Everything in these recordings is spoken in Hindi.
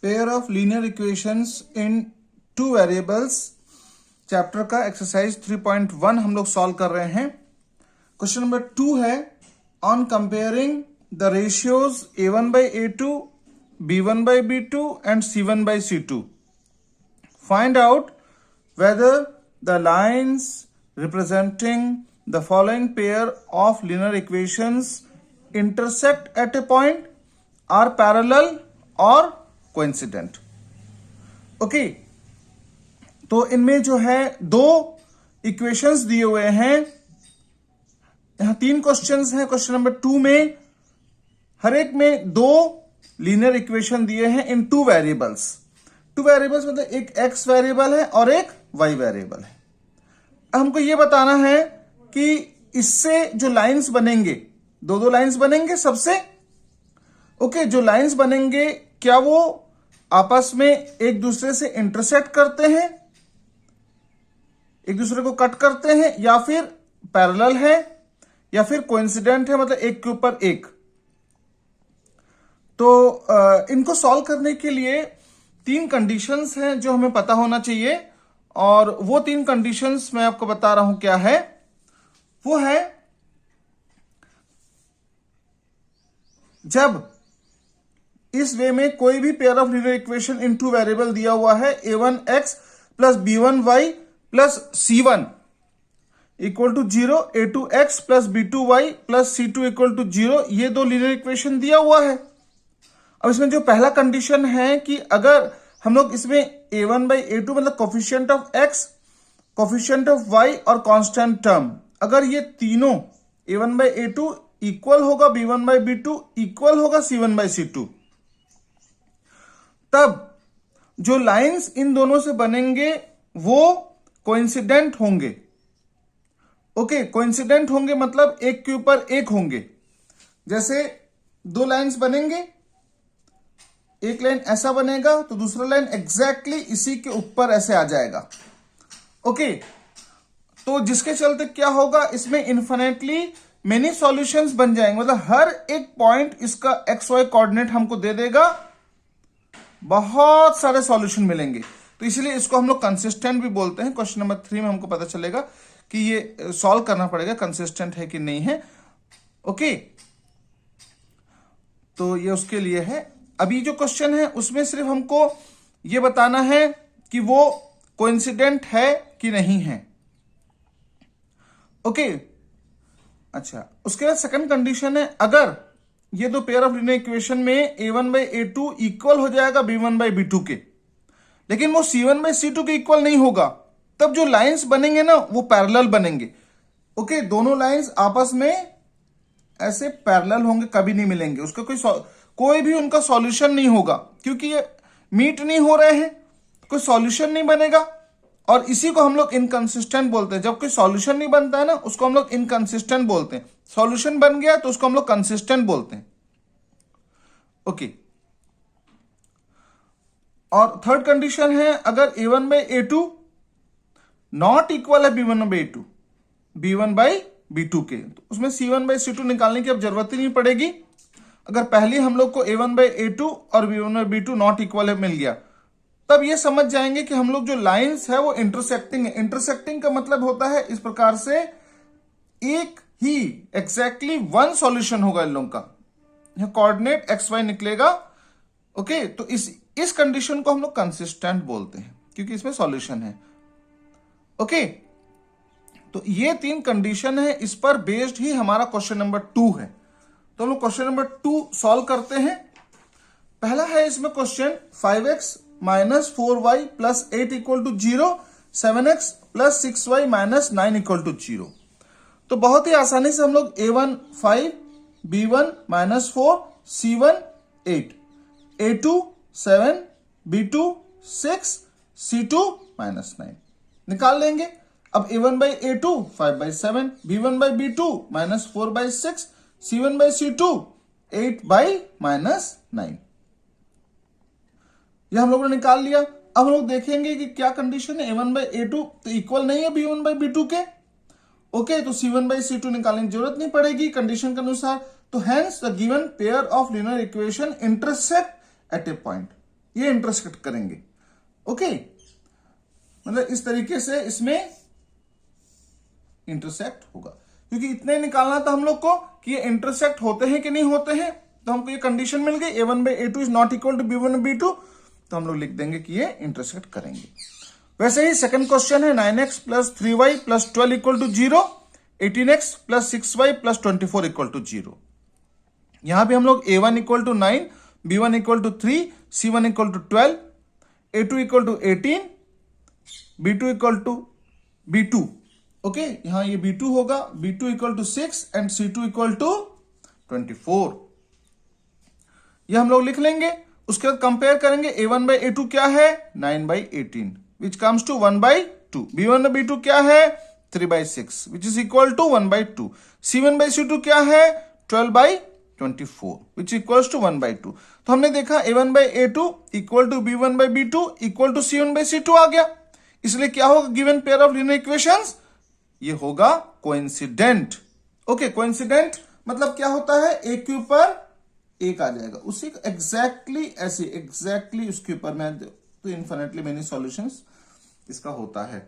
Pair of linear equations in two variables chapter का एक्सरसाइज 3.1 हम लोग सॉल्व कर रहे हैं। क्वेश्चन नंबर 2 है on comparing the ratios a1 by a2, b1 by b2 and c1 by c2. Find out whether the lines representing the following pair of linear equations intersect at a point, are parallel or coincident. Okay, तो इनमें जो है दो इक्वेशंस दिए हुए हैं। यहां 3 क्वेश्चंस हैं। क्वेश्चन नंबर 2 में हर एक में दो लीनियर इक्वेशन दिए हैं इन टू वेरिएबल्स। टू वेरिएबल्स मतलब एक एक्स वेरिएबल है और एक वाई वेरिएबल है। हमको यह बताना है कि इससे जो लाइंस बनेंगे, दो लाइंस बनेंगे सबसे। ओके, जो लाइंस बनेंगे क्या वो आपस में एक दूसरे से इंटरसेक्ट करते हैं, एक दूसरे को कट करते हैं, या फिर पैरेलल है, या फिर कोइंसिडेंट है, मतलब एक के ऊपर एक। तो इनको सॉल्व करने के लिए 3 कंडीशंस हैं जो हमें पता होना चाहिए, और वो 3 कंडीशंस मैं आपको बता रहा हूं क्या है। वो है जब इस वे में कोई भी pair of linear equation in two variable दिया हुआ है a1x plus b1y plus c1 equal to 0, a2x plus b2y plus c2 equal to 0, ये दो लीनियर इक्वेशन दिया हुआ है। अब इसमें जो पहला कंडीशन है कि अगर हम लोग इसमें a1 by a2 मतलब coefficient of x, coefficient of y और कांस्टेंट टर्म, अगर ये तीनों a1 by a2 इक्वल होगा b1 by b2 इक्वल होगा c1 by c2, तब जो लाइंस इन दोनों से बनेंगे वो कोइंसिडेंट होंगे। ओके, कोइंसिडेंट होंगे मतलब एक के ऊपर एक होंगे। जैसे दो लाइंस बनेंगे, एक लाइन ऐसा बनेगा तो दूसरा लाइन एग्जैक्टली इसी के ऊपर ऐसे आ जाएगा। ओके, तो जिसके चलते क्या होगा, इसमें इन्फिनिटली मेनी सॉल्यूशंस बन जाएंगे, मतलब हर एक पॉइंट इसका एक्स वाई कोऑर्डिनेट हमको दे देगा, बहुत सारे सॉल्यूशन मिलेंगे। तो इसलिए इसको हम लोग कंसिस्टेंट भी बोलते हैं। क्वेश्चन नंबर 3 में हमको पता चलेगा कि ये सॉल्व करना पड़ेगा कंसिस्टेंट है कि नहीं है। ओके, तो ये उसके लिए है। अभी जो क्वेश्चन है उसमें सिर्फ हमको ये बताना है कि वो कोइंसिडेंट है कि नहीं है। ओके, अच्छा, उसके बाद सेकंड कंडीशन है अगर ये दो पेयर ऑफ लीनियर इक्वेशन में a1 by a2 इक्वल हो जाएगा b1 by b2 के, लेकिन वो c1 by c2 के इक्वल नहीं होगा, तब जो लाइंस बनेंगे ना वो पैरेलल बनेंगे। ओके, दोनों लाइंस आपस में ऐसे पैरेलल होंगे, कभी नहीं मिलेंगे, उसका कोई भी उनका सॉल्यूशन नहीं होगा, क्योंकि ये मीट नहीं हो रहे हैं, कोई सॉल्यूशन नहीं बनेगा। और इसी को हम लोग इनकंसिस्टेंट बोलते हैं। जब कोई सॉल्यूशन नहीं बनता है ना, उसको हम लोग इनकंसिस्टेंट बोलते हैं। सॉल्यूशन बन गया तो उसको हम लोग कंसिस्टेंट बोलते हैं। ओके, और थर्ड कंडीशन है अगर a1 by a2 not equal है b1 by a2, b1 by b2 के, तो उसमें c1 by c2 निकालने की अब जरूरत ही नहीं पड़ेगी। अगर पहले हम लोग को a1 by a2 और b1 by b2 not equal है मिल गया, तब ये समझ जाएंगे कि हम लोग जो लाइंस है वो इंटरसेक्टिंग है। इंटरसेक्टिंग का मतलब होता है इस प्रकार से एक ही एग्जैक्टली वन सॉल्यूशन होगा इन लोगों का, यहां कोऑर्डिनेट एक्स वाई निकलेगा। ओके, तो इस कंडीशन को हम लोग कंसिस्टेंट बोलते हैं क्योंकि इसमें सॉल्यूशन है। ओके, तो ये 3 कंडीशन है, इस पर बेस्ड ही हमारा क्वेश्चन नंबर 2 है। तो हम लोग क्वेश्चन नंबर 2 सॉल्व करते हैं। पहला है इसमें question 5x minus 4y plus 8 equal to 0, 7x plus 6y minus 9 equal to 0। तो बहुत ही आसानी से हम लोग a1 5, b1 minus 4, c1 8, a2 7, b2 6, c2 minus 9 निकाल लेंगे। अब a1 by a2 5 by 7, b1 by b2 minus 4 by 6, c1 by c2 8 by minus 9, यह हम लोगों ने निकाल लिया। अब हम लोग देखेंगे कि क्या कंडीशन है, a1 by a2 तो इक्वल नहीं है b1 by b2 के। ओके, तो c1 by c2 निकालने की जरूरत नहीं पड़ेगी कंडीशन के अनुसार। तो hence the given pair of linear equation intersect at A point, ये इंटरसेक्ट करेंगे। ओके, मतलब इस तरीके से इसमें इंटरसेक्ट होगा, क्योंकि इतने निकालना था हम लोग को कि ये इंटरसेक्ट होते हैं कि नहीं होते हैं। तो हमको ये कंडीशन मिल गई a1/a2 is not equal to b1/b2, तो हम लोग लिख देंगे कि ये इंटरसेक्ट करेंगे। वैसे ही सेकंड क्वेश्चन है 9x plus 3y plus 12 equal to 0, 18x plus 6y plus 24 equal to 0। यहां भी हम लोग a1 equal to 9, b1 equal to 3, c1 equal to 12, a2 equal to 18, b2 equal to b2। Okay, यहां ये b2 होगा, b2 equal to 6 and c2 equal to 24। ये हम लोग लिख लेंगे। उसके बाद कंपेयर करेंगे a1/a2 क्या है 9/18 विच कम्स टू 1/2। b1/b2 क्या है 3/6 which is equal to 1/2। c1/c2 क्या है 12/24 विच इक्वल्स टू 1/2। तो हमने देखा a1/a2 equal to b1/b2 equal to c1/c2 आ गया। इसलिए क्या होगा given pair of linear equations, ये होगा कोइंसिडेंट। ओके, कोइंसिडेंट मतलब क्या होता है, एक के ऊपर एक आ जाएगा, उसी एग्जैक्टली ऐसे एग्जैक्टली उसके ऊपर में, तो इन्फिनिटली मेनी सॉल्यूशंस इसका होता है।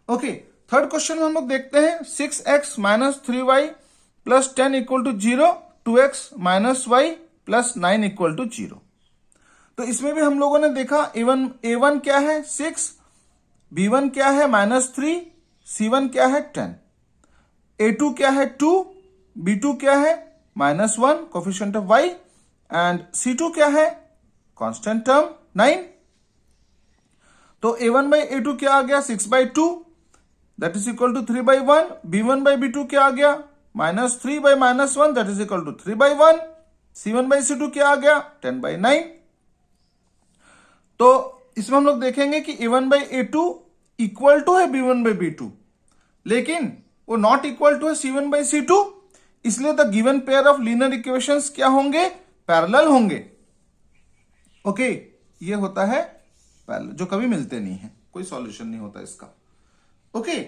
ओके, थर्ड क्वेश्चन में हम लोग देखते हैं 6x minus 3y plus 10 equal to 0, 2x minus y plus 9 equal to 0। तो इसमें भी हम लोगों ने देखा a1 क्या है 6, b1 क्या है -3, c1 क्या है 10, a2 क्या है 2, b2 क्या है -1 coefficient of y and c2 क्या है कांस्टेंट टर्म 9। तो a1/a2 क्या आ गया 6/2 that is equal to 3/1। b1/b2 क्या आ गया -3/-1 that is equal to 3/1। c1/c2 क्या आ गया 10/9। तो इसमें हम लोग देखेंगे कि a1/a2 इक्वल टू है b1/b2, लेकिन वो नॉट इक्वल टू है c1/c2, इसलिए the given pair of linear equations क्या होंगे, पैरेलल होंगे। ओके, ये होता है पैरेलल, जो कभी मिलते नहीं है, कोई सॉल्यूशन नहीं होता इसका। ओके,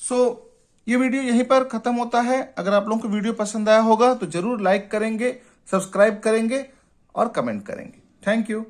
सो ये वीडियो यहीं पर खत्म होता है। अगर आप लोगों को वीडियो पसंद आया होगा तो जरूर लाइक करेंगे, सब्सक्राइब करेंगे और कमेंट करेंगे। Thank you.